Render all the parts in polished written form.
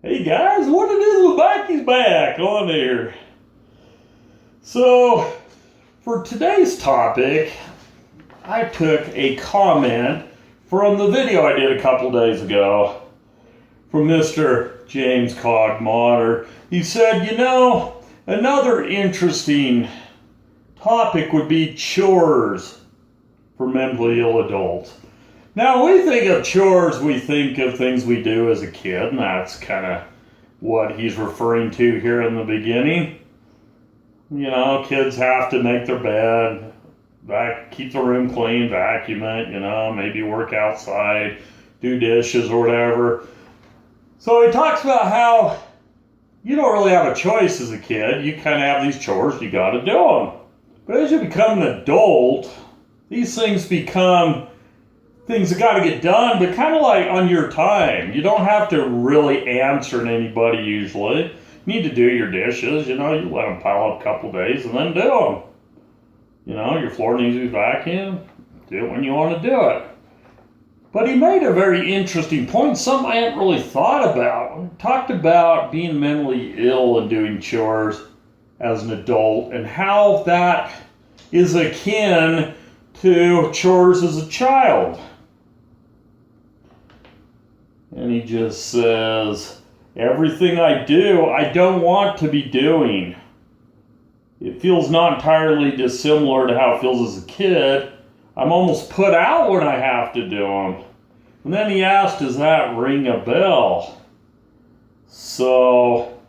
Hey guys, what it is with Mikey's back on here. So, for today's topic, I took a comment from the video I did a couple days ago from Mr. James Cogmotter. He said, another interesting topic would be chores for mentally ill adults. Now, we think of chores, we think of things we do as a kid, and that's kind of what he's referring to here in the beginning. Kids have to make their bed, keep the room clean, vacuum it, maybe work outside, do dishes or whatever. So he talks about how you don't really have a choice as a kid. You kind of have these chores, you got to do them. But as you become an adult, these things become things that got to get done, but kind of like on your time. You don't have to really answer to anybody usually. You need to do your dishes, you let them pile up a couple days and then do them. Your floor needs to be vacuumed, do it when you want to do it. But he made a very interesting point, something I hadn't really thought about. He talked about being mentally ill and doing chores as an adult and how that is akin to chores as a child. And he just says, everything I do, I don't want to be doing. It feels not entirely dissimilar to how it feels as a kid. I'm almost put out when I have to do them. And then he asked, does that ring a bell? So,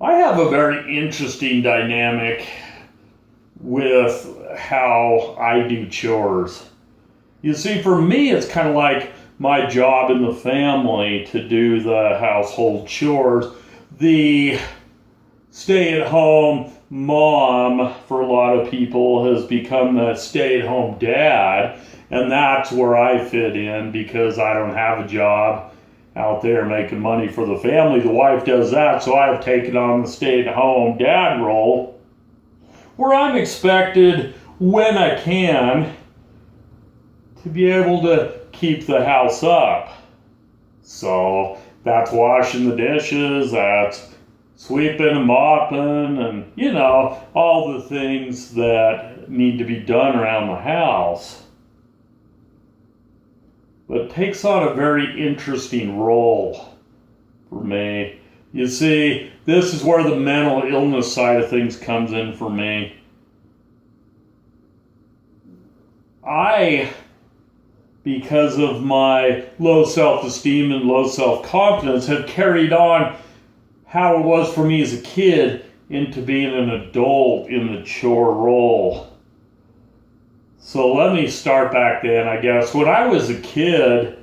I have a very interesting dynamic with how I do chores. You see, for me, it's kind of like my job in the family to do the household chores. The stay-at-home mom, for a lot of people, has become the stay-at-home dad, and that's where I fit in because I don't have a job out there making money for the family. The wife does that, so I've taken on the stay-at-home dad role, where I'm expected, when I can, to be able to keep the house up. So that's washing the dishes, that's sweeping and mopping, and all the things that need to be done around the house. But it takes on a very interesting role for me. You see, this is where the mental illness side of things comes in for me. Because of my low self-esteem and low self-confidence, have carried on how it was for me as a kid into being an adult in the chore role. So let me start back then, I guess. When I was a kid,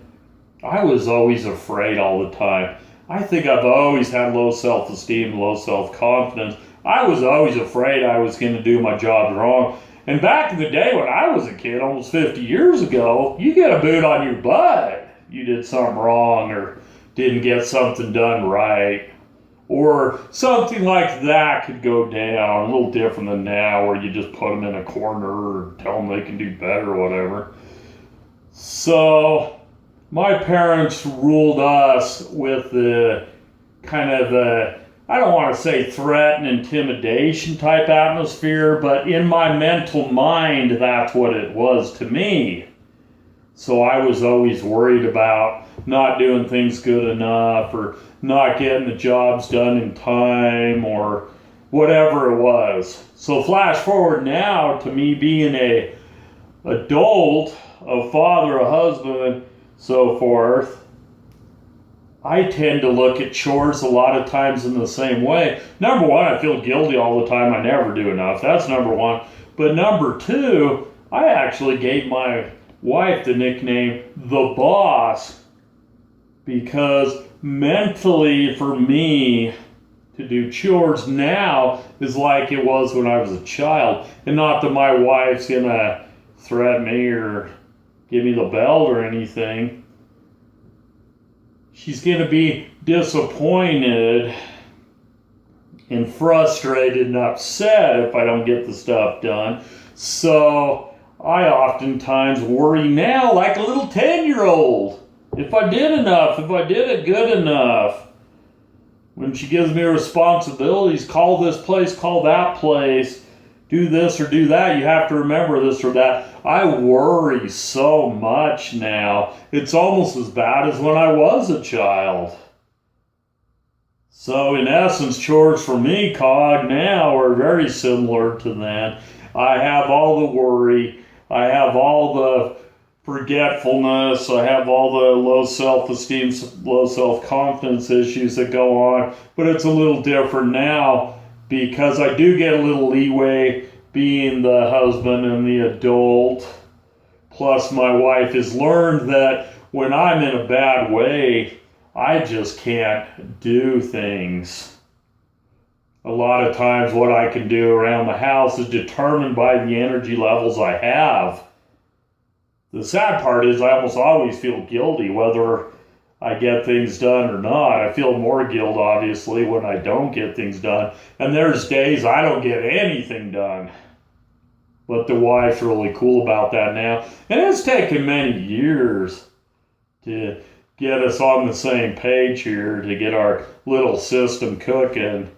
I was always afraid all the time. I think I've always had low self-esteem, low self-confidence. I was always afraid I was going to do my job wrong. And back in the day when I was a kid, almost 50 years ago, you get a boot on your butt. You did something wrong or didn't get something done right. Or something like that could go down, a little different than now where you just put them in a corner or tell them they can do better or whatever. So my parents ruled us with the kind of I don't want to say threat and intimidation type atmosphere, but in my mental mind, that's what it was to me. So I was always worried about not doing things good enough or not getting the jobs done in time or whatever it was. So flash forward now to me being a adult, a father, a husband, so forth. I tend to look at chores a lot of times in the same way. Number one, I feel guilty all the time. I never do enough. That's number one. But number two, I actually gave my wife the nickname The Boss because mentally for me to do chores now is like it was when I was a child. And not that my wife's going to threaten me or give me the belt or anything. She's going to be disappointed and frustrated and upset if I don't get the stuff done. So I oftentimes worry now like a little 10-year-old. If I did enough, if I did it good enough. When she gives me responsibilities, call this place, call that place, do this or do that, you have to remember this or that. I worry so much now. It's almost as bad as when I was a child. So in essence, chores for me, Cog, now are very similar to that. I have all the worry. I have all the forgetfulness. I have all the low self-esteem, low self-confidence issues that go on. But it's a little different now because I do get a little leeway being the husband and the adult. Plus, my wife has learned that when I'm in a bad way, I just can't do things. A lot of times what I can do around the house is determined by the energy levels I have. The sad part is I almost always feel guilty whether I get things done or not. I feel more guilt, obviously, when I don't get things done. And there's days I don't get anything done. But the wife's really cool about that now. And it's taken many years to get us on the same page here, to get our little system cooking,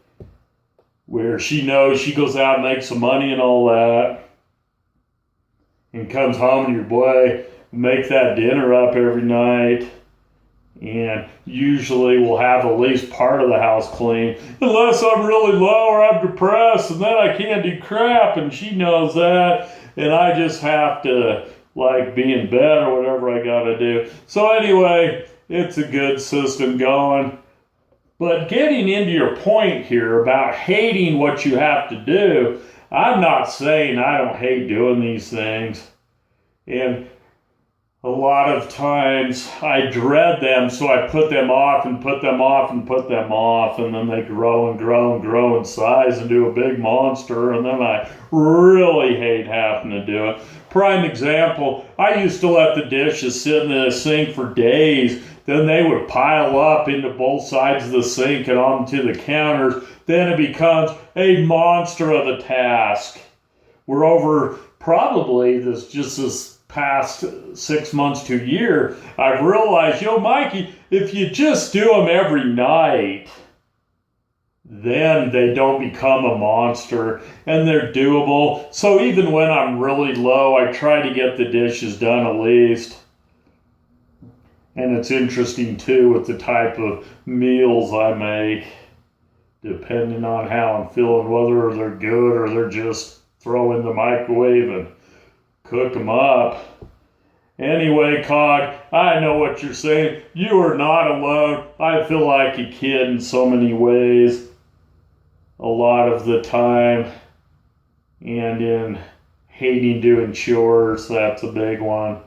where she knows she goes out and makes some money and all that, and comes home and your boy make that dinner up every night, and usually we'll have at least part of the house clean, unless I'm really low or I'm depressed, and then I can't do crap, and she knows that, and I just have to like be in bed or whatever I gotta do. So anyway, it's a good system going. But getting into your point here about hating what you have to do, I'm not saying I don't hate doing these things. And a lot of times I dread them, so I put them off and put them off and put them off, and then they grow and grow and grow in size and do a big monster, and then I really hate having to do it. Prime example, I used to let the dishes sit in the sink for days. Then they would pile up into both sides of the sink and onto the counters. Then it becomes a monster of a task. We're over probably this past 6 months to a year, I've realized, Mikey, if you just do them every night, then they don't become a monster and they're doable. So even when I'm really low, I try to get the dishes done at least. And it's interesting too with the type of meals I make, depending on how I'm feeling, whether they're good or they're just throw in the microwave and cook them up. Anyway, Cog, I know what you're saying. You are not alone. I feel like a kid in so many ways, a lot of the time, and in hating doing chores, that's a big one.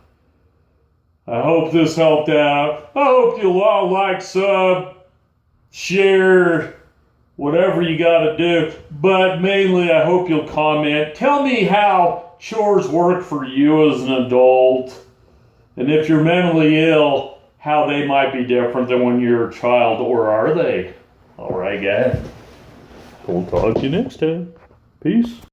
I hope this helped out. I hope you'll all like, sub, share, whatever you gotta do. But mainly, I hope you'll comment. Tell me how chores work for you as an adult. And if you're mentally ill, how they might be different than when you're a child, or are they? All right, guys. We'll talk to you next time. Peace.